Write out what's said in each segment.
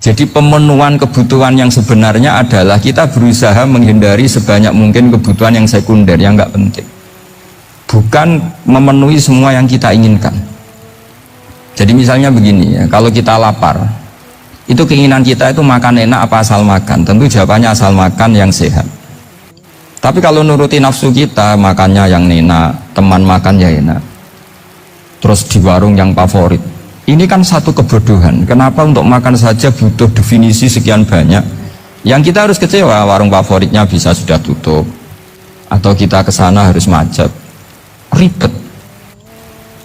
Jadi pemenuhan kebutuhan yang sebenarnya adalah kita berusaha menghindari sebanyak mungkin kebutuhan yang sekunder, yang nggak penting. Bukan memenuhi semua yang kita inginkan. Jadi misalnya begini ya, kalau kita lapar, itu keinginan kita itu makan enak apa asal makan? Tentu jawabannya asal makan yang sehat. Tapi kalau nuruti nafsu kita, makannya yang enak, teman makan ya enak, terus di warung yang favorit. Ini kan satu kebodohan. Kenapa untuk makan saja butuh definisi sekian banyak? Yang kita harus kecewa, warung favoritnya bisa sudah tutup, atau kita ke sana harus macet, ribet.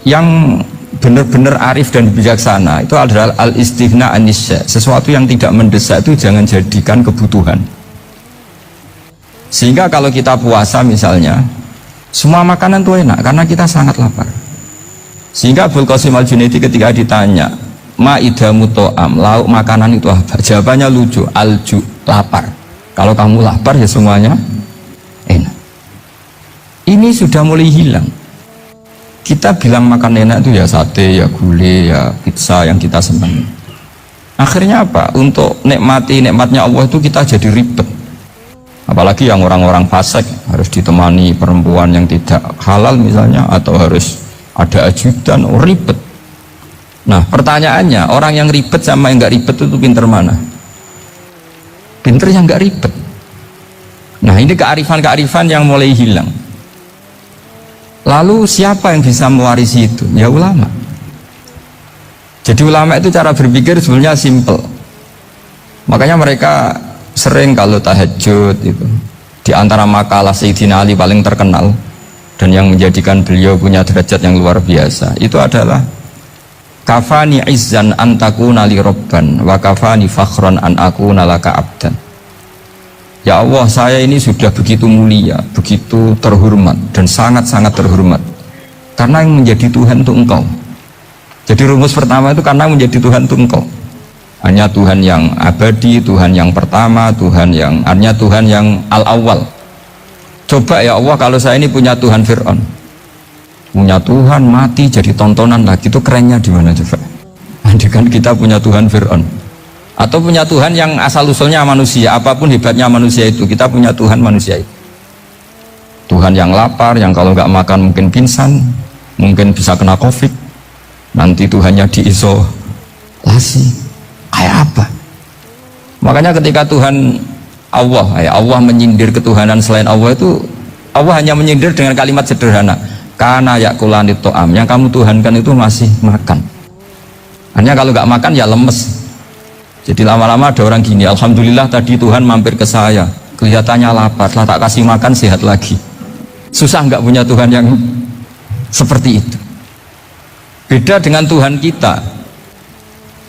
Yang benar-benar arif dan bijaksana itu adalah al-istighna anisya. Sesuatu yang tidak mendesak itu jangan jadikan kebutuhan. Sehingga kalau kita puasa misalnya, semua makanan itu enak karena kita sangat lapar. Sehingga Abul Qasim Al-Junaidi ketika ditanya ma'idamu to'am, lauk makanan itu apa? Jawabannya lucu, alju, lapar. Kalau kamu lapar ya semuanya enak. Ini sudah mulai hilang. Kita bilang makan enak itu ya sate, ya gulai, ya pizza yang kita senang. Akhirnya apa? Untuk nikmatnya Allah itu kita jadi ribet. Apalagi yang orang-orang fasik harus ditemani perempuan yang tidak halal misalnya, atau harus ada ajudan, ribet. Nah pertanyaannya, orang yang ribet sama yang nggak ribet itu pinter mana? Pinter yang nggak ribet. Nah ini kearifan-kearifan yang mulai hilang. Lalu siapa yang bisa mewarisi itu? Ya ulama. Jadi ulama itu cara berpikir sebenarnya simple. Makanya mereka sering kalau tahajud itu, di antara makalah Sayyidina Ali paling terkenal dan yang menjadikan beliau punya derajat yang luar biasa itu adalah kafani izzan an takuna li robban wa kafani fakhran an akuna laka abdan. Ya Allah, saya ini sudah begitu mulia, begitu terhormat dan sangat-sangat terhormat karena yang menjadi Tuhan itu Engkau. Jadi rumus pertama itu karena menjadi Tuhan itu Engkau. Hanya Tuhan yang abadi, Tuhan yang pertama, hanya Tuhan yang al-awwal. Coba ya Allah, kalau saya ini punya Tuhan Fir'aun, punya Tuhan mati jadi tontonan lagi, itu kerennya di mana coba? Andaikan kita punya Tuhan Fir'aun, atau punya Tuhan yang asal usulnya manusia, apapun hebatnya manusia itu, kita punya Tuhan manusia itu. Tuhan yang lapar, yang kalau nggak makan mungkin pingsan, mungkin bisa kena COVID, nanti Tuhannya diisolasi, kayak apa? Makanya ketika Tuhan Allah menyindir ketuhanan selain Allah itu, Allah hanya menyindir dengan kalimat sederhana, karena yakulanit to'am, yang kamu tuhankan itu masih makan. Hanya kalau nggak makan ya lemes. Jadi lama-lama ada orang gini, alhamdulillah tadi Tuhan mampir ke saya, kelihatannya lapar, setelah tak kasih makan sehat lagi. Susah nggak punya Tuhan yang seperti itu. Beda dengan Tuhan kita,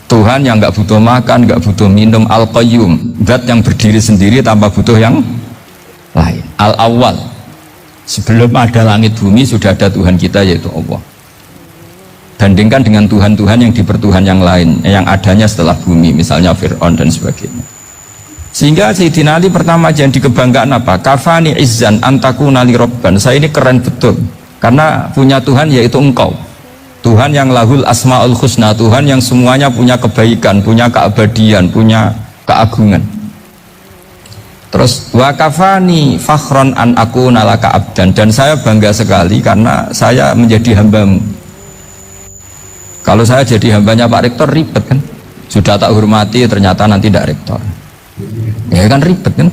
Tuhan yang nggak butuh makan, nggak butuh minum, al-qayyum, zat yang berdiri sendiri tanpa butuh yang lain, al-awwal. Sebelum ada langit bumi sudah ada Tuhan kita, yaitu Allah. Bandingkan dengan Tuhan-Tuhan yang dipertuhan yang lain, yang adanya setelah bumi, misalnya Fir'aun dan sebagainya. Sehingga Sayyidina Ali pertama jadi kebanggaan apa? Kafani izzan antakuna li robban, saya ini keren betul karena punya Tuhan yaitu Engkau, Tuhan yang lahul asma'ul husna, Tuhan yang semuanya punya kebaikan, punya keabadian, punya keagungan. Terus wa kafani fakhron an akuna laka abdan, dan saya bangga sekali karena saya menjadi hambamu. Kalau saya jadi hambanya Pak Rektor ribet kan, sudah tak hormati ternyata nanti tidak rektor, ya kan ribet kan.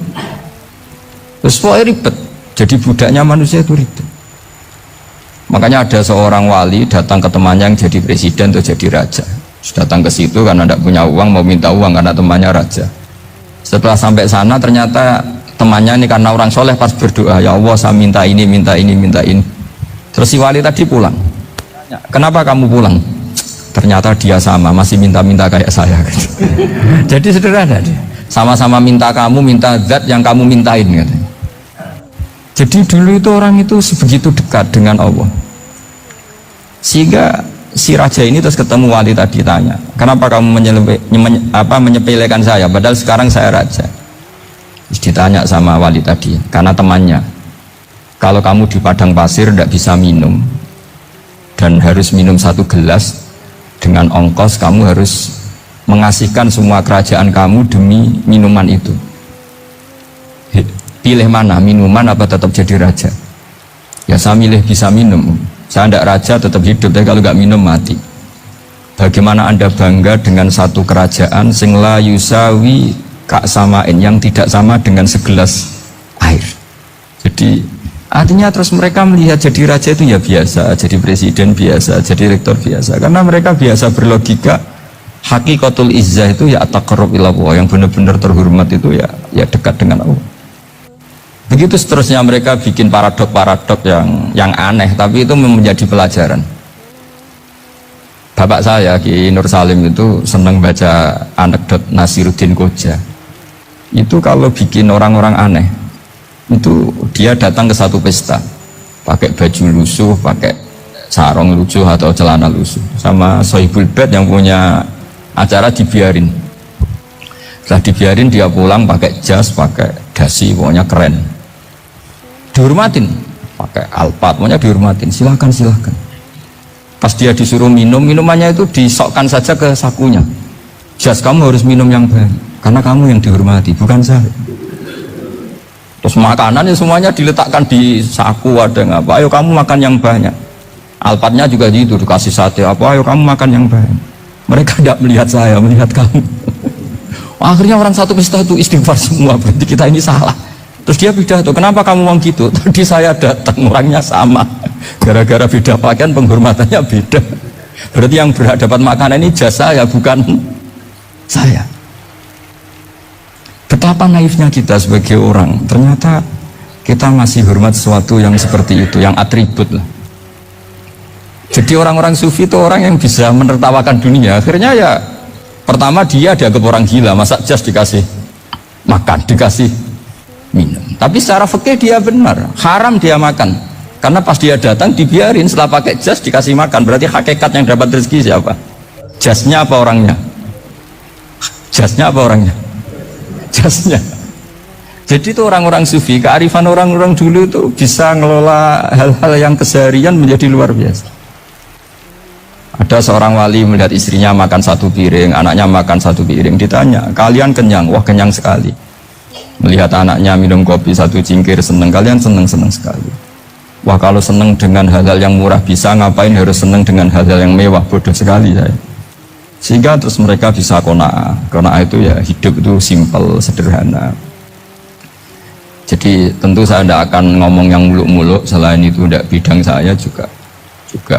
Terus pokoknya ribet, jadi budaknya manusia itu ribet. Makanya ada seorang wali datang ke temannya yang jadi presiden atau jadi raja. Datang ke situ karena tidak punya uang, mau minta uang karena temannya raja. Setelah sampai sana ternyata temannya ini karena orang soleh pas berdoa, ya Allah saya minta ini, minta ini, minta ini. Terus si wali tadi pulang. Kenapa kamu pulang? Ternyata dia sama, masih minta-minta kayak saya. Jadi sederhana dia. Sama-sama minta kamu, minta zat yang kamu mintain katanya. Jadi dulu itu orang itu sebegitu dekat dengan Allah. Sehingga si raja ini terus ketemu wali tadi, tanya, kenapa kamu menyepelekan saya padahal sekarang saya raja? Terus ditanya sama wali tadi, karena temannya, kalau kamu di padang pasir tidak bisa minum dan harus minum 1 gelas, dengan ongkos kamu harus mengasihkan semua kerajaan kamu demi minuman itu. Pilih mana, minuman apa tetap jadi raja? Ya saya milih bisa minum. Saya tidak raja tetap hidup, tapi kalau nggak minum mati. Bagaimana Anda bangga dengan satu kerajaan sing la yusawi kak samain, yang tidak sama dengan segelas air. Jadi artinya terus mereka melihat jadi raja itu ya biasa, jadi presiden biasa, jadi rektor biasa, karena mereka biasa berlogika. Hakikatul izzah itu ya taqarrub ila Allah, yang benar-benar terhormat itu ya dekat dengan Allah. Begitu seterusnya mereka bikin paradok-paradok yang aneh, tapi itu menjadi pelajaran. Bapak saya Ki Nur Salim itu senang baca anekdot Nasiruddin Koja. Itu kalau bikin orang-orang aneh, itu dia datang ke satu pesta pakai baju lusuh, pakai sarung lusuh atau celana lusuh, sama Sohibul Bait yang punya acara dibiarin. Setelah dibiarin dia pulang pakai jas, pakai dasi, pokoknya keren, dihormatin, pakai alpat, pokoknya dihormatin, silahkan. Pas dia disuruh minum, minumannya itu disokkan saja ke sakunya. Jas, kamu harus minum yang banyak karena kamu yang dihormati, bukan saya. Terus makanan ya semuanya diletakkan di saku, ada nggak apa, ayo kamu makan yang banyak. Alpatnya juga gitu, dikasih sate apa, ayo kamu makan yang banyak. Mereka tidak melihat saya, melihat kamu. Akhirnya orang satu pesta itu istighfar semua, berarti kita ini salah. Terus dia pidato, kenapa kamu ngomong gitu? Tadi saya datang, orangnya sama, gara-gara beda pakaian penghormatannya beda. Berarti yang berhak dapat makanan ini jasa ya, bukan saya. Betapa naifnya kita sebagai orang, ternyata kita masih hormat sesuatu yang seperti itu, yang atribut lah. Jadi orang-orang sufi itu orang yang bisa menertawakan dunia. Akhirnya ya, pertama dia dianggap orang gila, masa jas dikasih makan, dikasih minum. Tapi secara fikih dia benar, haram dia makan. Karena pas dia datang dibiarin, setelah pakai jas dikasih makan. Berarti hakikat yang dapat rezeki siapa? Jasnya apa orangnya? Jasnya apa orangnya? Jasnya. Jadi itu orang-orang sufi, kearifan orang-orang dulu itu bisa ngelola hal-hal yang keseharian menjadi luar biasa. Ada seorang wali melihat istrinya makan satu piring, anaknya makan satu piring, ditanya, kalian kenyang? Wah, kenyang sekali. Melihat anaknya minum kopi satu cingkir, seneng. Kalian seneng sekali. Wah, kalau seneng dengan hal-hal yang murah bisa, ngapain harus seneng dengan hal-hal yang mewah? Bodoh sekali saya. Sehingga terus mereka bisa qanaah. Qanaah itu ya hidup itu simple, sederhana. Jadi tentu saya tidak akan ngomong yang muluk-muluk, selain itu tidak bidang saya juga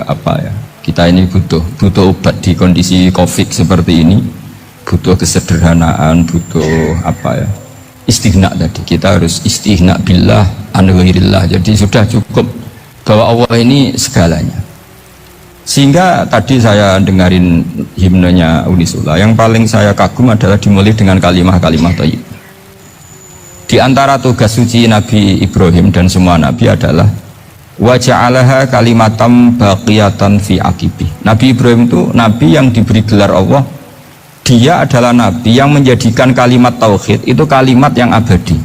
apa ya, kita ini butuh obat di kondisi COVID seperti ini, butuh kesederhanaan, butuh apa ya, istighna tadi. Kita harus istighna billah an ghairillah. Jadi sudah cukup bahwa Allah ini segalanya. Sehingga tadi saya dengarin himnenya Unisula, yang paling saya kagum adalah dimulai dengan kalimat-kalimat thayyib. Di antara tugas suci Nabi Ibrahim dan semua Nabi adalah wa ja'alaha kalimatam baqiyatan fi aqibi. Nabi Ibrahim itu Nabi yang diberi gelar Allah. Dia adalah Nabi yang menjadikan kalimat tauhid itu kalimat yang abadi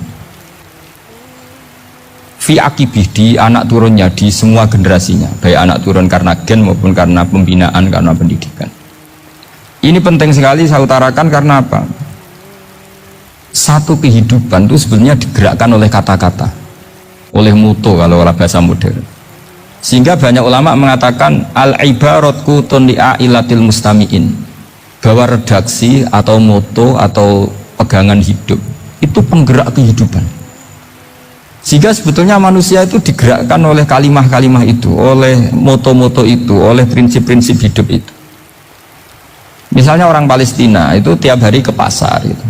fi aqibi, di anak turunnya, di semua generasinya, baik anak turun karena gen maupun karena pembinaan, karena pendidikan. Ini penting sekali saya utarakan karena apa? Satu kehidupan itu sebenarnya digerakkan oleh kata-kata, oleh muto kalau bahasa modern. Sehingga banyak ulama mengatakan al-ibaratku tunli'ailatil mustami'in, bahwa redaksi atau moto atau pegangan hidup itu penggerak kehidupan. Sehingga sebetulnya manusia itu digerakkan oleh kalimah-kalimah itu, oleh moto-moto itu, oleh prinsip-prinsip hidup itu. Misalnya orang Palestina itu tiap hari ke pasar gitu.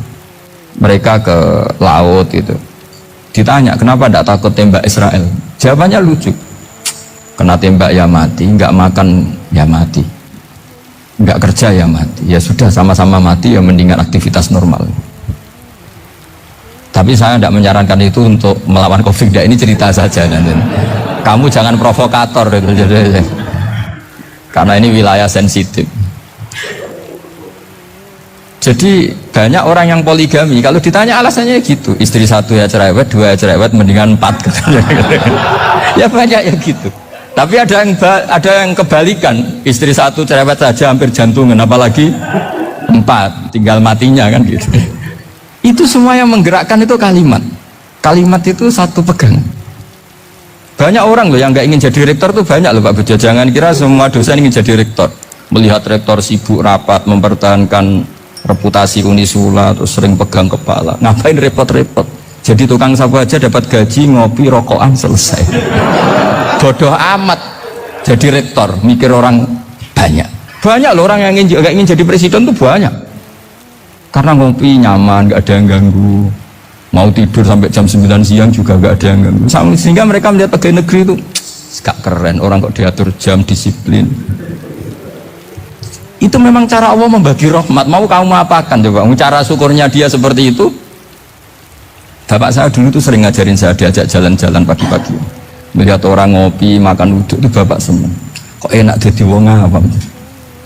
Mereka ke laut gitu. Ditanya, kenapa tidak takut tembak Israel? Jawabannya lucu. Kena tembak ya mati, nggak makan ya mati, nggak kerja ya mati. Ya sudah, sama-sama mati ya, mendingan aktivitas normal. Tapi saya tidak menyarankan itu untuk melawan COVID. Ini cerita saja nanti. Kamu jangan provokator gitu. Karena ini wilayah sensitif. Jadi banyak orang yang poligami, kalau ditanya alasannya gitu, istri satu ya cerewet, dua ya cerewet, mendingan 4 gitu. Ya banyak ya gitu. Tapi ada yang kebalikan, istri satu cerewet saja hampir jantungan, apalagi 4, tinggal matinya kan gitu. Itu semua yang menggerakkan itu kalimat. Kalimat itu satu pegangan. Banyak orang loh yang nggak ingin jadi rektor tuh banyak loh Pak Bejo. Jangan kira semua dosen ingin jadi rektor. Melihat rektor sibuk rapat mempertahankan reputasi Unisula terus sering pegang kepala. Ngapain repot-repot? Jadi tukang sapu aja dapat gaji, ngopi, rokokan, selesai. Bodoh amat jadi rektor, mikir orang banyak. Banyak loh orang yang nggak ingin jadi presiden tuh banyak. Karena ngopi nyaman, nggak ada yang ganggu. Mau tidur sampai jam 9 siang juga nggak ada yang ganggu. Sehingga mereka melihat pegawai negeri itu gak keren, orang kok diatur jam, disiplin. Itu memang cara Allah membagi rahmat. Mau kamu apakan coba? Cara syukurnya dia seperti itu. Bapak saya dulu tuh sering ngajarin saya, diajak jalan-jalan pagi-pagi. Melihat orang ngopi, makan uduk itu bapak seneng. Kok enak jadi wong apa?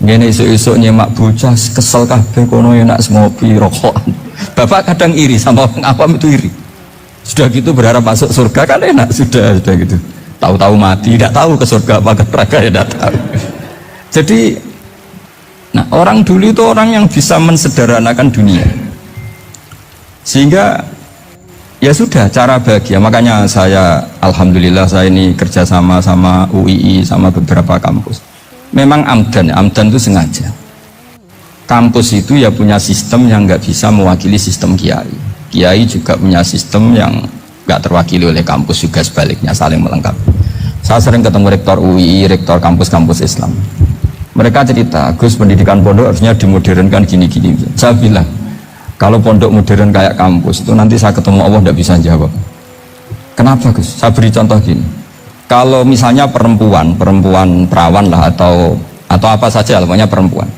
Ngene esuk-esuk nyemak bocah kesel kabeh kono enak ngopi rokokan. Bapak kadang iri sama orang awam itu iri. Sudah gitu berharap masuk surga kan enak sudah gitu. Tahu-tahu mati, tidak tahu ke surga apa ke neraka ya tidak tahu. Jadi nah orang dulu itu orang yang bisa mensederhanakan dunia. Sehingga ya sudah cara bahagia. Makanya saya alhamdulillah saya ini kerjasama sama UII sama beberapa kampus. Memang amdan itu sengaja. Kampus itu ya punya sistem yang nggak bisa mewakili sistem kiai. Kiai juga punya sistem yang nggak terwakili oleh kampus juga sebaliknya, saling melengkapi. Saya sering ketemu rektor UII, rektor kampus-kampus Islam. Mereka cerita, Gus pendidikan pondok harusnya dimodernkan gini-gini. Saya bilang, kalau pondok modern kayak kampus itu nanti saya ketemu Allah tidak bisa jawab. Kenapa Gus? Saya beri contoh gini. Kalau misalnya perempuan perawan lah atau apa saja, pokoknya perempuan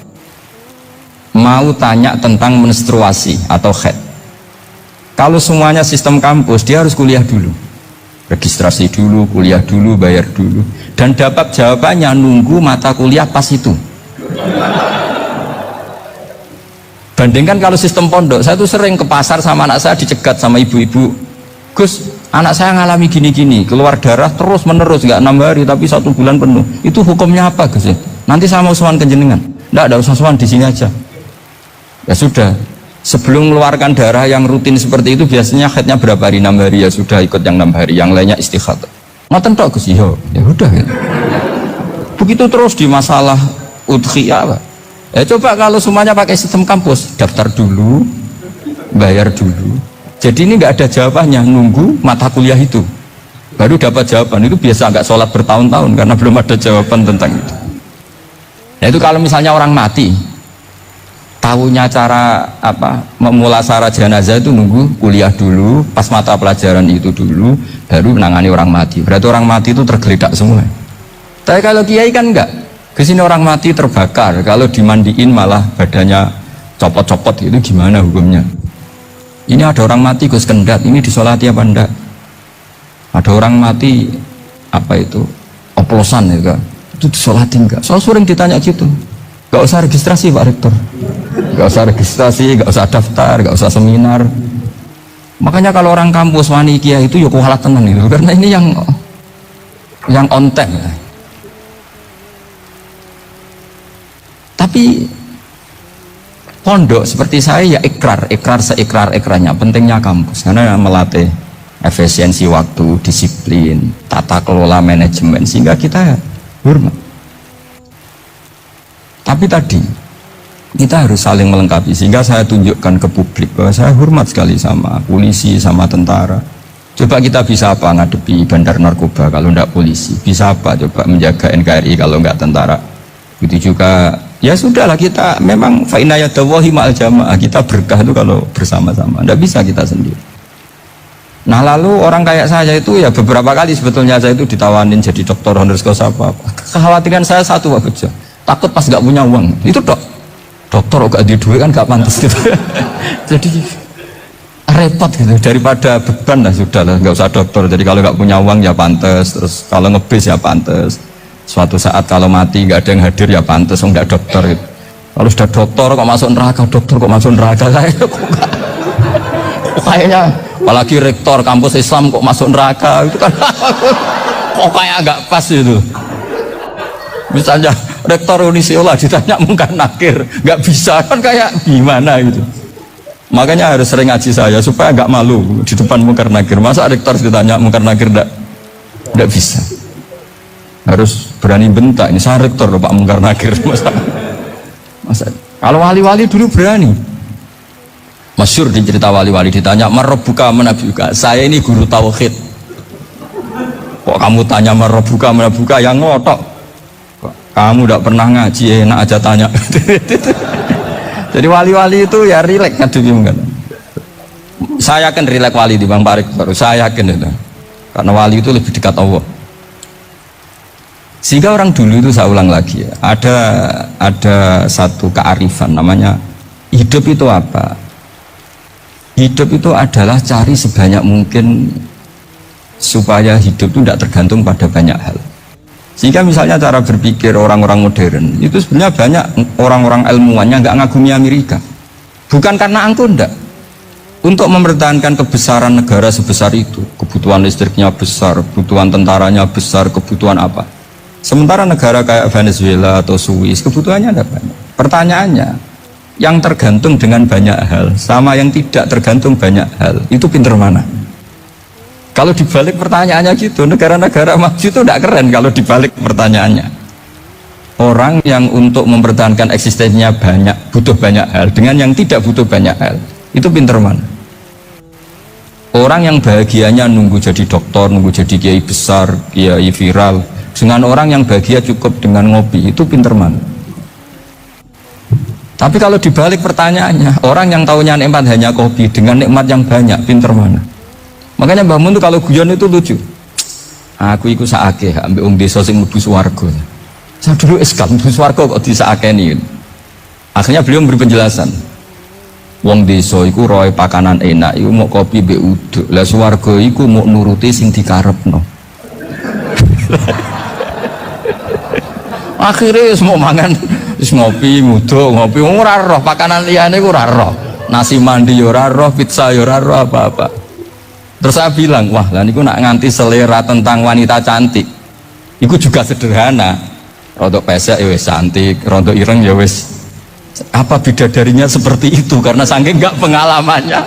mau tanya tentang menstruasi atau haid, kalau semuanya sistem kampus dia harus kuliah dulu, registrasi dulu, kuliah dulu, bayar dulu, dan dapat jawabannya nunggu mata kuliah pas itu. Bandingkan kalau sistem pondok, saya tuh sering ke pasar sama anak saya dicegat sama ibu-ibu, Gus anak saya ngalami gini-gini, keluar darah terus menerus, nggak 6 hari tapi 1 bulan penuh, itu hukumnya apa Gus? Nanti saya mau sowan ke jenengan. Nggak usah sowan, di sini aja. Ya sudah, sebelum mengeluarkan darah yang rutin seperti itu biasanya haidnya berapa hari? 6 hari, ya sudah ikut yang 6 hari, yang lainnya istighatsah. Ngoten tok Gus, ya udah ya. Begitu terus di masalah udhiyah apa? Ya coba kalau semuanya pakai sistem kampus, daftar dulu, bayar dulu. Jadi ini nggak ada jawabannya, nunggu mata kuliah itu baru dapat jawaban. Itu biasa nggak sholat bertahun-tahun karena belum ada jawaban tentang itu. Nah itu kalau misalnya orang mati, tahunya cara apa memulasara jenazah itu nunggu kuliah dulu, pas mata pelajaran itu dulu, baru menangani orang mati. Berarti orang mati itu tergeledak semua. Tapi kalau kiai kan enggak. Kesini orang mati terbakar, kalau dimandiin malah badannya copot-copot, itu gimana hukumnya? Ini ada orang mati Gus Kendat, ini disolati apa enggak? Ada orang mati apa itu oplosan ya kan? Itu disolati enggak? Soal sering ditanya gitu. Gak usah registrasi Pak Rektor, gak usah registrasi, gak usah daftar, gak usah seminar. Makanya kalau orang kampus wani kiai itu ya kualat tenan itu, karena ini yang on time ya. Tapi pondok seperti saya ya ikrar seikrar-ikrarnya, pentingnya kampus karena melatih efisiensi waktu, disiplin, tata kelola manajemen, sehingga kita hormat. Tapi tadi kita harus saling melengkapi, sehingga saya tunjukkan ke publik bahwa saya hormat sekali sama polisi, sama tentara. Coba kita bisa apa ngadepi bandar narkoba kalau enggak polisi? Bisa apa coba menjaga NKRI kalau enggak tentara? Begitu juga ya sudahlah, kita memang fa'inayadawahi ma'al jamaah, kita berkah itu kalau bersama-sama, tidak bisa kita sendiri. Nah lalu orang kayak saya itu ya beberapa kali sebetulnya saya itu ditawanin jadi dokter honoris causa apa. Kekhawatiran saya satu Pak Bejo, takut pas nggak punya uang itu dokter gak di duit kan gak pantas gitu. Jadi repot gitu, daripada beban lah sudah lah nggak usah dokter. Jadi kalau nggak punya uang ya pantas, terus kalau ngebis ya pantas. Suatu saat kalau mati nggak ada yang hadir ya pantas, nggak dokter gitu. Kalau sudah dokter kok masuk neraka, dokter kok masuk neraka, saya kayaknya apalagi rektor kampus Islam kok masuk neraka itu kan kok kayak nggak pas itu. Misalnya rektor Unisiola ditanya mungkar nakir, nggak bisa kan kayak gimana gitu. Makanya harus sering ngaji saya supaya nggak malu di depan mungkar nakir. Masa rektor ditanya mungkar nakir nggak bisa. Harus berani bentak. Ini saya rektor loh Pak mungkar nakir. Masa kalau wali-wali dulu berani. Masyhur di cerita wali-wali ditanya marabbuka manabuka. Saya ini guru tauhid. Kok kamu tanya marabbuka manabuka yang ngotok? Kamu tidak pernah ngaji enak aja tanya. Jadi wali-wali itu ya rileks kan. Saya yakin rileks wali di Bang Parik baru saya yakin itu. Karena wali itu lebih dekat Allah. Sehingga orang dulu itu saya ulang lagi ya, ada satu kearifan namanya hidup itu apa? Hidup itu adalah cari sebanyak mungkin supaya hidup itu tidak tergantung pada banyak hal. Sehingga misalnya cara berpikir orang-orang modern itu sebenarnya banyak orang-orang ilmuwan yang nggak ngagumi Amerika. Bukan karena angkuh ndak. Untuk mempertahankan kebesaran negara sebesar itu, kebutuhan listriknya besar, kebutuhan tentaranya besar, kebutuhan apa? Sementara negara kayak Venezuela atau Swiss kebutuhannya ada banyak. Pertanyaannya, yang tergantung dengan banyak hal sama yang tidak tergantung banyak hal itu pinter mana? Kalau dibalik pertanyaannya gitu, negara-negara maju itu tidak keren kalau dibalik pertanyaannya. Orang yang untuk mempertahankan eksistensinya banyak, butuh banyak hal, dengan yang tidak butuh banyak hal, itu pinter mana? Orang yang bahagianya nunggu jadi dokter, nunggu jadi kiai besar, kiai viral, dengan orang yang bahagia cukup dengan ngopi, itu pinter mana? Tapi kalau dibalik pertanyaannya, orang yang taunya nikmat hanya kopi, dengan nikmat yang banyak, pinter mana? Makanya Mbah Mun tuh kalau guyon itu lucu. Aku ikut saake ambil desa sing mlebu swarga. Saya dulu eskal mlebu swarga kok disakeni. Akhirnya beliau memberi penjelasan. Wong desa iku roe pakanan enak iku mau kopi mbek uduk. Lah swarga iku mau nuruti sing dikarepno. Akhirnya semua mangan wis ngopi, muduk, ngopi ora roh pakanan liyane iku ora roh. Nasi mandi yo ora roh, pizza yo ora roh apa-apa. Terus saya bilang, wah lah niku nak nganti selera tentang wanita cantik itu juga sederhana. Rontok pesek ya wis cantik, rontok ireng ya wis. Apa bidadarinya seperti itu karena saking enggak pengalamannya.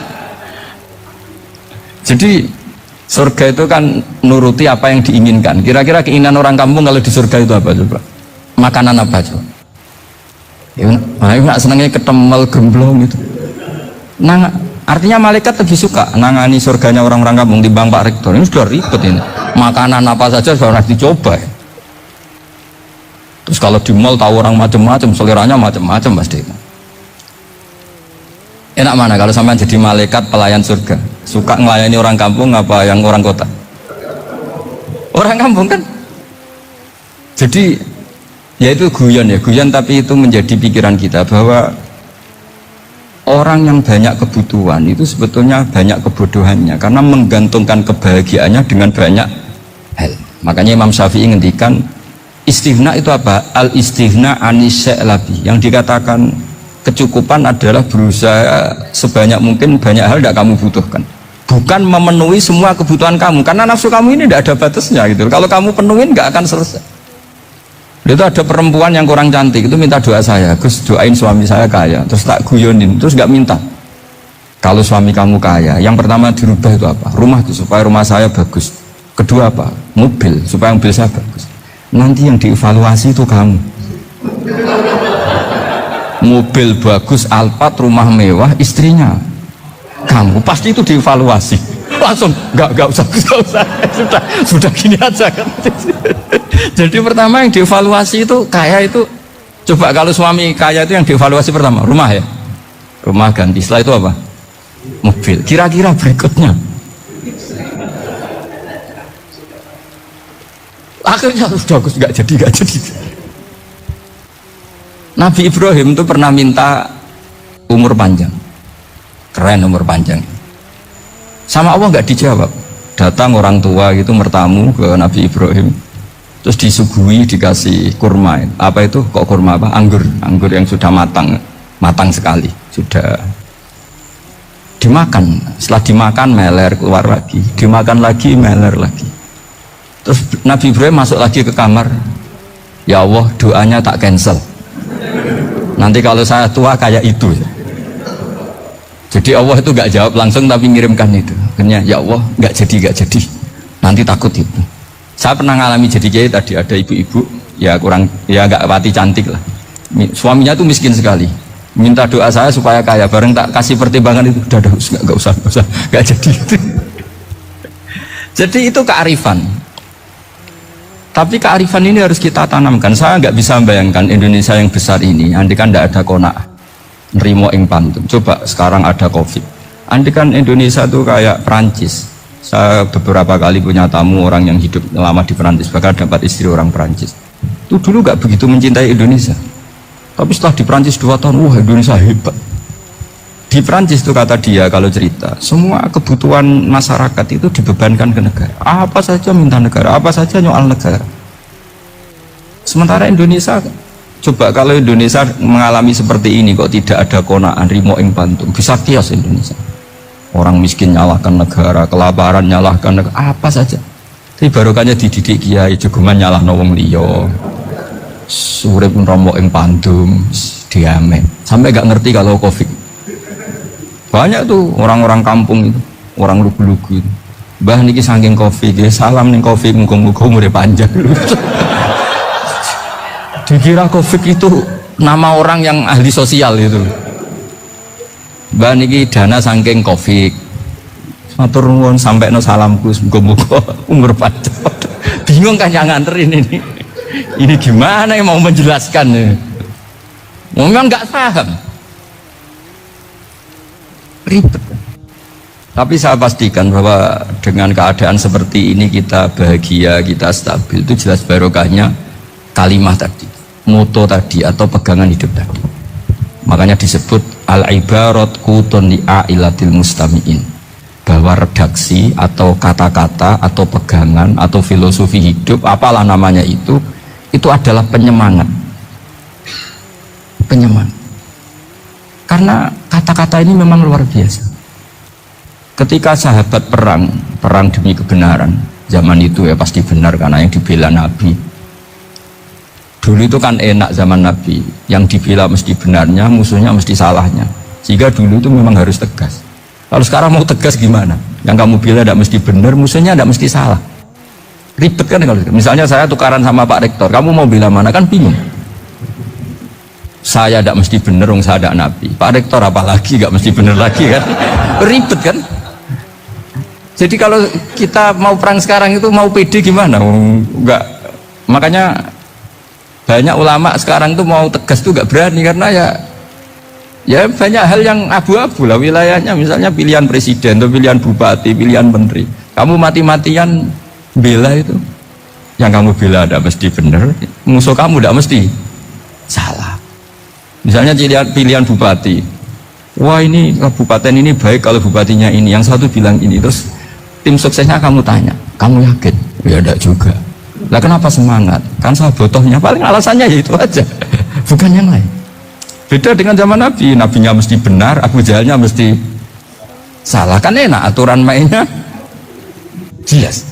Jadi surga itu kan nuruti apa yang diinginkan. Kira-kira keinginan orang kampung kalau di surga itu apa coba? Makanan apa coba? Ya, nak senangnya ketemel gemblong gitu. Nah, artinya malaikat lebih suka nangani surganya orang-orang kampung di Bang Pak Rektor. Ini sudah ribet ini. Makanan apa saja sudah dicoba. Ya. Terus kalau di mall tahu orang macam-macam, seleranya macam-macam pasti. Enak mana kalau sampai jadi malaikat pelayan surga? Suka melayani orang kampung apa yang orang kota? Orang kampung kan. Jadi ya itu guyon ya, guyon tapi itu menjadi pikiran kita bahwa orang yang banyak kebutuhan itu sebetulnya banyak kebodohannya karena menggantungkan kebahagiaannya dengan banyak hal. Makanya Imam Syafi'i ngendikan istighna itu apa? Al istighna anis labi. Yang dikatakan kecukupan adalah berusaha sebanyak mungkin banyak hal tidak kamu butuhkan. Bukan memenuhi semua kebutuhan kamu karena nafsu kamu ini tidak ada batasnya gitu. Kalau kamu penuhin nggak akan selesai. Itu ada perempuan yang kurang cantik itu minta doa saya, Gus doain suami saya kaya, terus tak guyonin, terus nggak minta. Kalau suami kamu kaya, yang pertama dirubah itu apa? Rumah itu supaya rumah saya bagus. Kedua apa? Mobil supaya mobil saya bagus. Nanti yang dievaluasi itu kamu. Mobil bagus, Alphard, rumah mewah, istrinya kamu pasti itu dievaluasi. Langsung nggak usah sudah gini aja kan. Jadi pertama yang dievaluasi itu kaya itu coba kalau suami kaya itu yang dievaluasi pertama rumah ya, rumah ganti. Setelah itu apa? Mobil. Kira-kira berikutnya akhirnya sudah nggak jadi. Nabi Ibrahim itu pernah minta umur panjang, keren umur panjang. Sama Allah nggak dijawab. Datang orang tua gitu mertamu ke Nabi Ibrahim, terus disuguhi dikasih kurma. Apa itu? Kok kurma apa? Anggur yang sudah matang sekali, sudah dimakan. Setelah dimakan meler keluar lagi, dimakan lagi meler lagi. Terus Nabi Ibrahim masuk lagi ke kamar. Ya Allah, doanya tak cancel. Nanti kalau saya tua kayak itu. Jadi Allah itu nggak jawab langsung tapi ngirimkan itu. Akhirnya ya Allah nggak jadi. Nanti takut itu. Saya pernah ngalami jadi kiai tadi, ada ibu-ibu ya kurang ya nggak pati cantik lah. Suaminya tuh miskin sekali. Minta doa saya supaya kaya. Bareng tak kasih pertimbangan itu udah nggak usah nggak jadi. Jadi itu kearifan. Tapi kearifan ini harus kita tanamkan. Saya nggak bisa membayangkan Indonesia yang besar ini, andai kan tidak ada qanaah, nrimo ing pantun. Coba sekarang ada Covid. Andai kan Indonesia tuh kayak Perancis. Saya beberapa kali punya tamu orang yang hidup lama di Perancis, bahkan dapat istri orang Perancis. Itu dulu nggak begitu mencintai Indonesia. Tapi setelah di Perancis 2 tahun, wah Indonesia hebat. Di Perancis itu kata dia kalau cerita, semua kebutuhan masyarakat itu dibebankan ke negara. Apa saja minta negara, apa saja nyoal negara. Sementara Indonesia, coba kalau Indonesia mengalami seperti ini kok tidak ada qanaah rimo ing pantum, bisa kios Indonesia. Orang miskin nyalahkan negara, kelaparan nyalahkan negara, apa saja. Tapi barokahnya dididik kiai, jogeman nyalahno wong liya. Urip romo ing pantum, diamen. Sampai gak ngerti kalau Covid. Banyak tuh orang-orang kampung itu, orang lugu-lugu itu. Mbah niki saking Covid, ya salam ning Covid, muga-muga umure panjang. Dikira Covid itu nama orang yang ahli sosial itu. Mbah niki dana saking Covid. Matur nuwun sampekno salamku, muga-muga umur panjang. Bingung kan yang nganterin ini. Ini gimana yang mau menjelaskan? Memang nggak paham. Ribet. Tapi saya pastikan bahwa dengan keadaan seperti ini kita bahagia, kita stabil, itu jelas barokahnya kalimah tadi, moto tadi atau pegangan hidup tadi. Makanya disebut al-ibarat qutun li'ailatil mustami'in, bahwa redaksi atau kata-kata atau pegangan atau filosofi hidup apalah namanya itu adalah penyemangat. Karena kata-kata ini memang luar biasa. Ketika sahabat perang demi kebenaran, zaman itu ya pasti benar karena yang dibela Nabi. Dulu itu kan enak zaman Nabi, yang dibela mesti benarnya, musuhnya mesti salahnya. Sehingga dulu itu memang harus tegas. Kalau sekarang mau tegas gimana? Yang kamu bela tidak mesti benar, musuhnya tidak mesti salah. Ribet kan kalau misalnya saya tukaran sama Pak Rektor, kamu mau bela mana kan bingung. Saya tidak mesti benar, saya tidak Nabi. Pak Rektor apalagi nggak mesti benar lagi kan? Ribet kan? Jadi kalau kita mau perang sekarang itu mau pede gimana? Enggak. Makanya banyak ulama sekarang tuh mau tegas tuh nggak berani karena ya banyak hal yang abu-abu lah wilayahnya. Misalnya pilihan presiden atau pilihan bupati, pilihan menteri. Kamu mati-matian bela itu, yang kamu bela tidak mesti benar, musuh kamu tidak mesti salah. Misalnya pilihan bupati, wah ini kabupaten ini baik kalau bupatinya ini, yang satu bilang ini, terus tim suksesnya kamu tanya, kamu yakin? Ya tidak juga. Lah kenapa semangat? Kan saya botohnya, paling alasannya ya itu aja, bukan yang lain. Beda dengan zaman Nabi, nabinya mesti benar, Abu Jahalnya mesti salah, kan enak aturan mainnya jelas.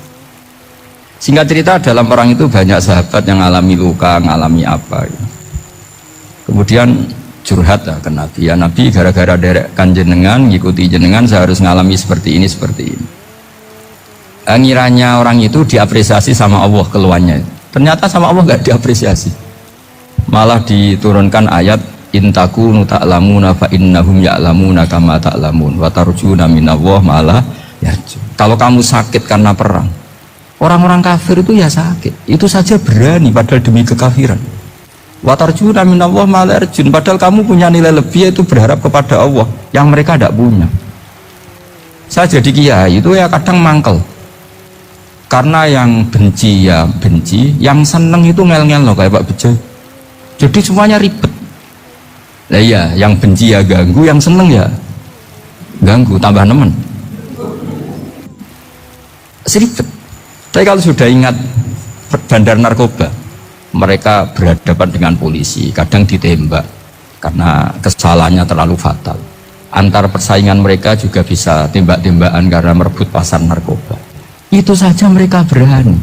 Singkat cerita dalam perang itu banyak sahabat yang alami luka, ngalami apa gitu. Kemudian curhat lah ke Nabi, ya Nabi gara-gara derekkan jenengan, ngikuti jenengan saya harus ngalami seperti ini. Ngiranya orang itu diapresiasi sama Allah keluarnya, ternyata sama Allah nggak diapresiasi, malah diturunkan ayat intakunu ta'lamuna fa innahum ya'lamuna kama ta'lamun wa tarjuna minallah malah ya. Kalau kamu sakit karena perang, orang-orang kafir itu ya sakit, itu saja berani padahal demi kekafiran. Wa tarjuna minallah malah arjun, padahal kamu punya nilai lebih yaitu berharap kepada Allah yang mereka tidak punya. Saya jadi kiai itu ya kadang mangkel. Karena yang benci ya benci, yang seneng itu ngel-ngel loh kayak Pak Bejo. Jadi semuanya ribet. Lah iya, yang benci ya ganggu, yang seneng ya ganggu, tambah nemen. Seribet. Tapi kalau sudah ingat bandar narkoba, mereka berhadapan dengan polisi, kadang ditembak karena kesalahannya terlalu fatal. Antar persaingan mereka juga bisa tembak-tembakan karena merebut pasar narkoba. Itu saja mereka berani.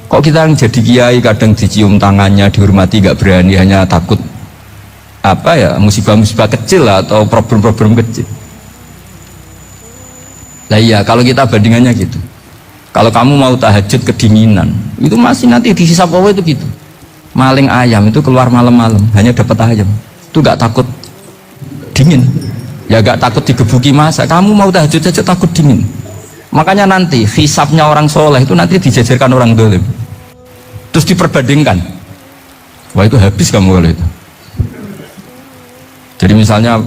Kok kita yang jadi kiai kadang dicium tangannya, dihormati, nggak berani, hanya takut apa ya, musibah-musibah kecil lah, atau problem-problem kecil. Lah iya, kalau kita bandingannya gitu. Kalau kamu mau tahajud kedinginan, itu masih nanti dihisap Allah itu gitu. Maling ayam itu keluar malam-malam, hanya dapat ayam. Itu nggak takut dingin. Ya nggak takut digebuki masa. Kamu mau tahajud saja takut dingin. Makanya nanti hisapnya orang soleh itu nanti dijajarkan orang dolim. Terus diperbandingkan. Wah itu habis kamu kalau itu. Jadi misalnya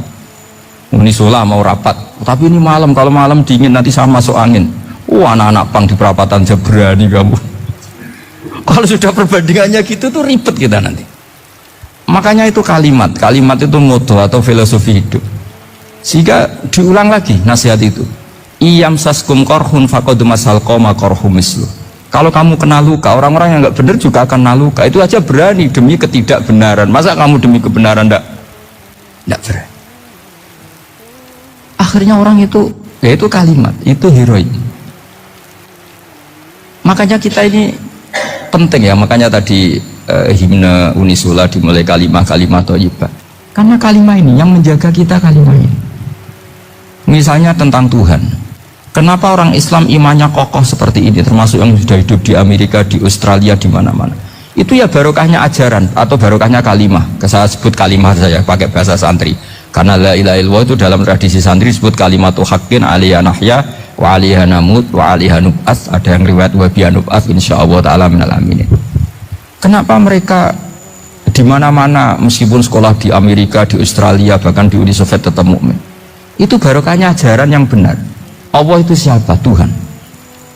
Unisula mau rapat, tapi ini malam, kalau malam dingin nanti sama masuk angin. Anak-anak pang di perapatan aja berani kamu. Kalau sudah perbandingannya gitu tuh ribet kita nanti. Makanya itu kalimat itu moto atau filosofi hidup. Sehingga diulang lagi nasihat itu. Iyam saskum korhun faqad masal qoma korhum mislu. Kalau kamu kena luka, orang-orang yang nggak benar juga akan kena luka. Itu aja berani demi ketidakbenaran. Masa kamu demi kebenaran enggak berani? Akhirnya orang itu, ya itu kalimat, itu heroik. Makanya kita ini penting ya, makanya tadi himne Unisula dimulai kalimah-kalimah thayyibah. Karena kalimah ini yang menjaga kita, kalimah ini. Misalnya tentang Tuhan. Kenapa orang Islam imannya kokoh seperti ini, termasuk yang sudah hidup di Amerika, di Australia, di mana-mana? Itu ya barokahnya ajaran atau barokahnya kalimah. Saya sebut kalimah saja pakai bahasa santri. Karena la ilaha illallah itu dalam tradisi santri disebut kalimatu haqqin alaiha nahya wa alaiha namut wa alaiha nub'ats. Ada yang riwayat wa biha nub'ats insyaallah taala minal aminin. Kenapa mereka di mana-mana meskipun sekolah di Amerika, di Australia, bahkan di Uni Soviet tetap mukmin? Itu barokahnya ajaran yang benar. Allah itu siapa? Tuhan.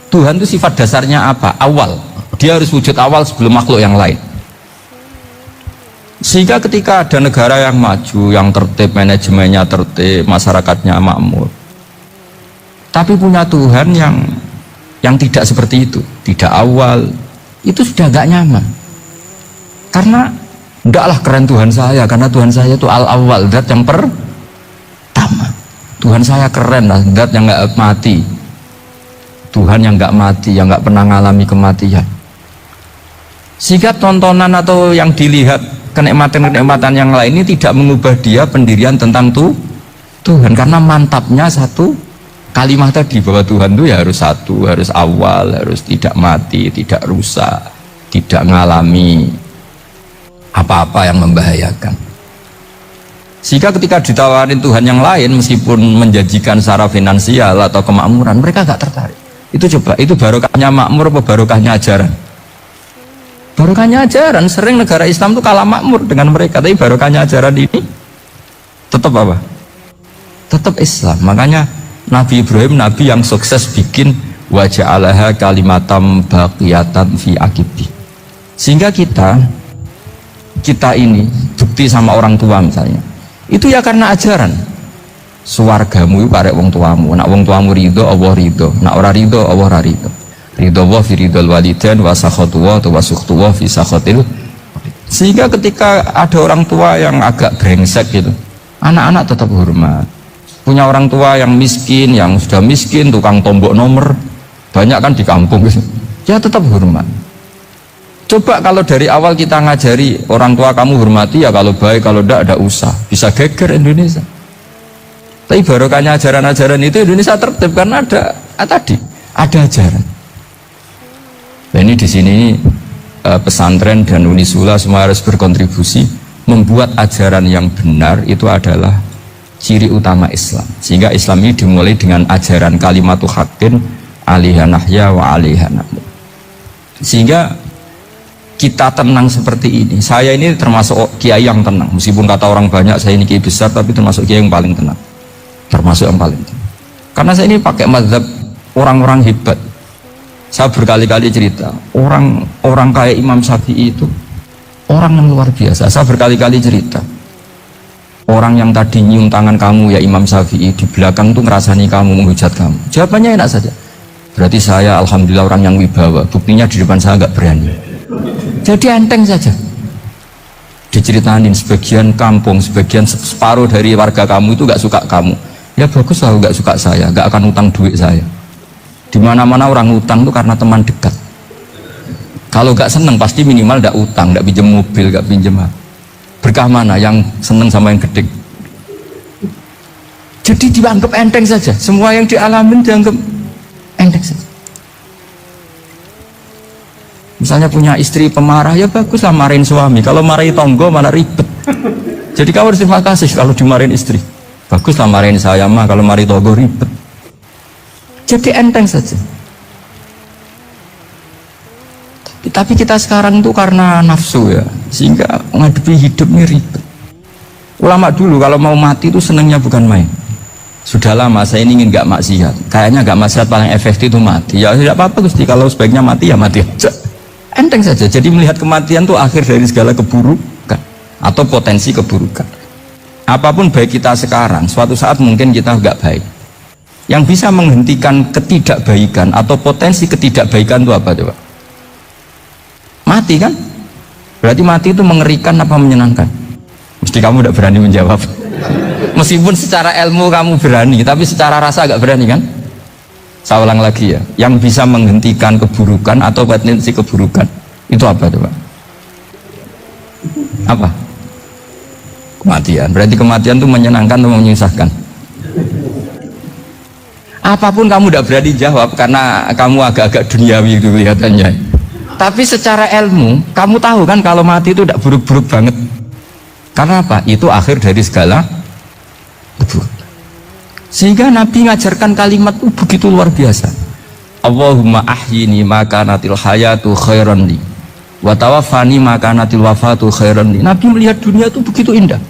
Tuhan itu sifat dasarnya apa? Awal. Dia harus wujud awal sebelum makhluk yang lain. Sehingga ketika ada negara yang maju, yang tertib, manajemennya tertib, masyarakatnya makmur, tapi punya Tuhan yang tidak seperti itu, tidak awal, itu sudah gak nyaman. Karena ndaklah keren Tuhan saya, karena Tuhan saya itu al-awwal, zat yang pertama. Tuhan saya keren lah, zat yang gak mati, Tuhan yang gak mati, yang gak pernah mengalami kematian. Sehingga tontonan atau yang dilihat kenikmatan-kenikmatan yang lain ini tidak mengubah dia pendirian tentang Tuhan, karena mantapnya satu kalimat tadi bahwa Tuhan itu ya harus satu, harus awal, harus tidak mati, tidak rusak, tidak mengalami apa-apa yang membahayakan. Sehingga ketika ditawarin Tuhan yang lain meskipun menjanjikan secara finansial atau kemakmuran, mereka gak tertarik. Itu coba, itu barokahnya makmur apa barokahnya ajaran? Barokahnya ajaran. Sering negara Islam itu kalah makmur dengan mereka, tapi barokahnya ajaran ini tetap apa? Tetap Islam. Makanya Nabi Ibrahim, Nabi yang sukses bikin wa ja'alaha kalimatam baqiyatan fi aqibi. Sehingga kita ini bukti sama orang tua misalnya, itu ya karena ajaran. Suwargamu itu karek wong tuamu. Nak wong tuamu ridho, Allah ridho. Nak ora ridho, Allah ora ridho. Ridho wa fi ridhol walidain wa sakhatu wa sukhtu wa fi sakhatil. Sehingga ketika ada orang tua yang agak brengsek gitu, anak-anak tetap hormat. Punya orang tua yang miskin, yang sudah miskin, tukang tombok nomor, banyak kan di kampung gitu, ya tetap hormat. Coba kalau dari awal kita ngajari orang tua kamu hormati ya, kalau baik, kalau tidak usah, bisa geger Indonesia. Tapi barokahnya ajaran-ajaran itu Indonesia tertib karena ada ajaran. Nah, ini di sini pesantren dan Unisula semua harus berkontribusi membuat ajaran yang benar itu adalah ciri utama Islam. Sehingga Islam ini dimulai dengan ajaran kalimatu haqqin alaiha nahya wa alaiha namut. Sehingga kita tenang seperti ini. Saya ini termasuk kiai yang tenang. Meskipun kata orang banyak saya ini kiai besar, tapi termasuk kiai yang paling tenang. Termasuk yang paling tenang. Karena saya ini pakai mazhab orang-orang hebat. Saya berkali-kali cerita, orang kayak Imam Syafi'i itu orang yang luar biasa. Saya berkali-kali cerita, orang yang tadi nyium tangan kamu ya Imam Syafi'i, di belakang tuh ngerasani kamu, menghujat kamu. Jawabannya enak saja. Berarti saya alhamdulillah orang yang wibawa. Buktinya di depan saya nggak berani. Jadi enteng saja. Diceritain sebagian kampung, sebagian separuh dari warga kamu itu nggak suka kamu. Ya bagus lah, nggak suka saya, nggak akan utang duit saya. Di mana-mana orang utang itu karena teman dekat. Kalau gak seneng pasti minimal gak utang, gak pinjam mobil, gak pinjam apa. Berkah mana yang seneng sama yang gede? Jadi dianggap enteng saja. Semua yang dialamin dianggap enteng saja. Misalnya punya istri pemarah, ya baguslah marahin suami. Kalau marahin tonggo malah ribet. Jadi kamu harus terima kasih kalau dimarahin istri. Baguslah marahin saya mah, kalau marahin tonggo ribet. Jadi enteng saja. Tapi kita sekarang itu karena nafsu ya, sehingga menghadapi hidup ini ribet. Ulama dulu kalau mau mati itu senangnya bukan main. Sudah lama saya ini ingin gak maksiat. Kayaknya gak maksiat paling efektif itu mati. Ya tidak apa-apa Gusti, kalau sebaiknya mati ya mati aja. Enteng saja. Jadi melihat kematian itu akhir dari segala keburukan atau potensi keburukan. Apapun baik kita sekarang, suatu saat mungkin kita gak baik. Yang bisa menghentikan ketidakbaikan atau potensi ketidakbaikan itu apa coba? Mati kan? Berarti mati itu mengerikan apa menyenangkan? Mesti kamu tidak berani menjawab. Meskipun secara ilmu kamu berani, tapi secara rasa agak berani kan? Saya ulang lagi ya, yang bisa menghentikan keburukan atau potensi keburukan itu apa coba? Apa? Kematian. Berarti kematian itu menyenangkan atau menyusahkan? Apapun kamu tidak berani jawab karena kamu agak-agak duniawi itu kelihatannya. Tapi secara ilmu, kamu tahu kan kalau mati itu tidak buruk-buruk banget. Karena apa? Itu akhir dari segala keburukan. Sehingga Nabi ngajarkan kalimat itu begitu luar biasa. Allahumma ahyini makanatil hayatu khairan li wa tawaffani makanatil wafatu khairan li. Nabi melihat dunia itu begitu indah.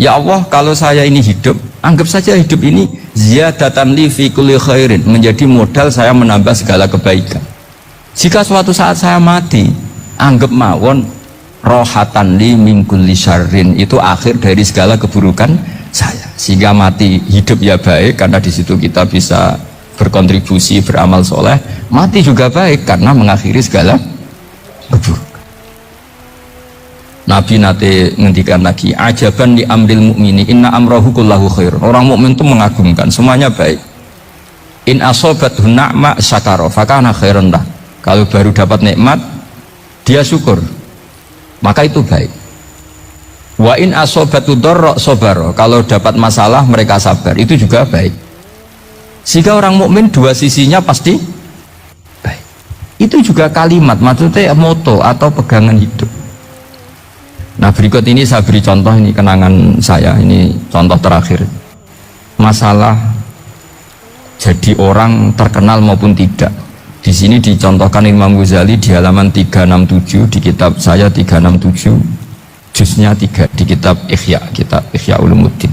Ya Allah, kalau saya ini hidup, anggap saja hidup ini ziyadatan li fi kulli khairin, menjadi modal saya menambah segala kebaikan. Jika suatu saat saya mati, anggap mawon rohatan li min kulli syarrin, itu akhir dari segala keburukan saya. Sehingga mati hidup ya baik karena di situ kita bisa berkontribusi beramal soleh. Mati juga baik karena mengakhiri segala keburukan. Nabi nate ngendikan lagi, ajaban li amril mu'mini inna amrahu kullahu khair. Orang mukmin itu mengagumkan, semuanya baik. In asobathu na'ma syakara fakana khairan lah. Kalau baru dapat nikmat dia syukur, maka itu baik. Wa in asobatu dorro sobaro, kalau dapat masalah mereka sabar, itu juga baik. Sehingga orang mukmin dua sisinya pasti baik. Itu juga kalimat, maksudnya moto atau pegangan hidup. Nah berikut ini saya beri contoh, ini kenangan saya, ini contoh terakhir. Masalah jadi orang terkenal maupun tidak. Di sini dicontohkan Imam Ghazali di halaman 367 di kitab saya 367, juznya 3 di kitab Ihya Ulumuddin.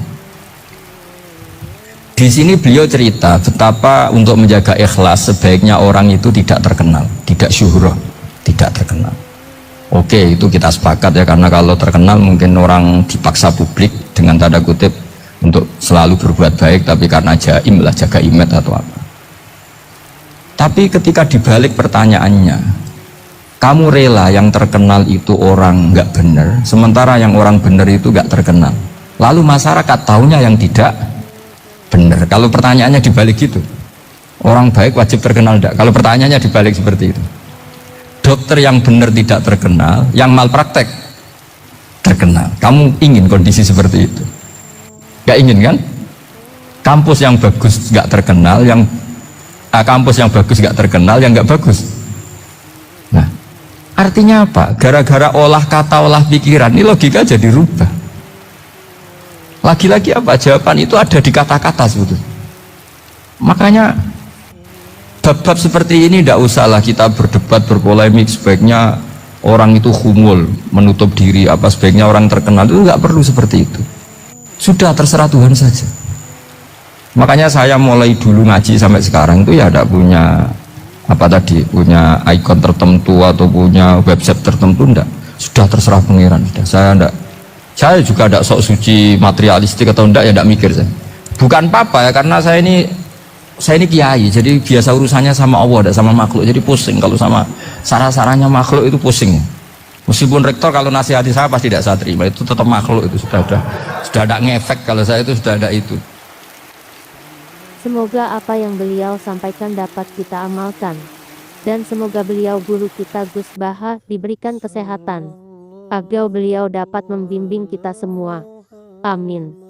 Di sini beliau cerita betapa untuk menjaga ikhlas sebaiknya orang itu tidak terkenal, tidak syuhrah, tidak terkenal. Oke, itu kita sepakat ya, karena kalau terkenal mungkin orang dipaksa publik dengan tanda kutip untuk selalu berbuat baik, tapi karena jaim lah, jaga image atau apa. Tapi ketika dibalik pertanyaannya, kamu rela yang terkenal itu orang nggak benar, sementara yang orang benar itu nggak terkenal. Lalu masyarakat tahunya yang tidak benar. Kalau pertanyaannya dibalik gitu, orang baik wajib terkenal enggak? Kalau pertanyaannya dibalik seperti itu, dokter yang benar tidak terkenal, yang malpraktek terkenal. Kamu ingin kondisi seperti itu? Nggak ingin kan? Kampus yang bagus nggak terkenal, kampus yang bagus nggak terkenal, yang nggak bagus. Nah, artinya apa? Gara-gara olah kata, olah pikiran, ini logika jadi rubah. Lagi-lagi apa? Jawaban itu ada di kata-kata sebetulnya. Makanya bab-bab seperti ini tidak usahlah kita berdebat, berpolemik. Sebaiknya orang itu humul, menutup diri, apa sebaiknya orang terkenal, itu nggak perlu seperti itu. Sudah terserah Tuhan saja. Makanya saya mulai dulu ngaji sampai sekarang itu ya tidak punya punya ikon tertentu atau punya website tertentu, enggak. Sudah terserah pangeran. Saya juga tidak sok suci materialistik atau enggak, ya tidak mikir saya. Bukan apa-apa ya, karena saya ini kiai, jadi biasa urusannya sama Allah, tidak sama makhluk. Jadi pusing kalau sama sarah-sarahnya makhluk itu pusing. Meskipun rektor kalau nasihati saya pasti tidak saya terima, itu tetap makhluk, itu sudah ada ngefek. Kalau saya itu sudah ada itu. Semoga apa yang beliau sampaikan dapat kita amalkan. Dan semoga beliau guru kita Gus Baha diberikan kesehatan, agar beliau dapat membimbing kita semua. Amin.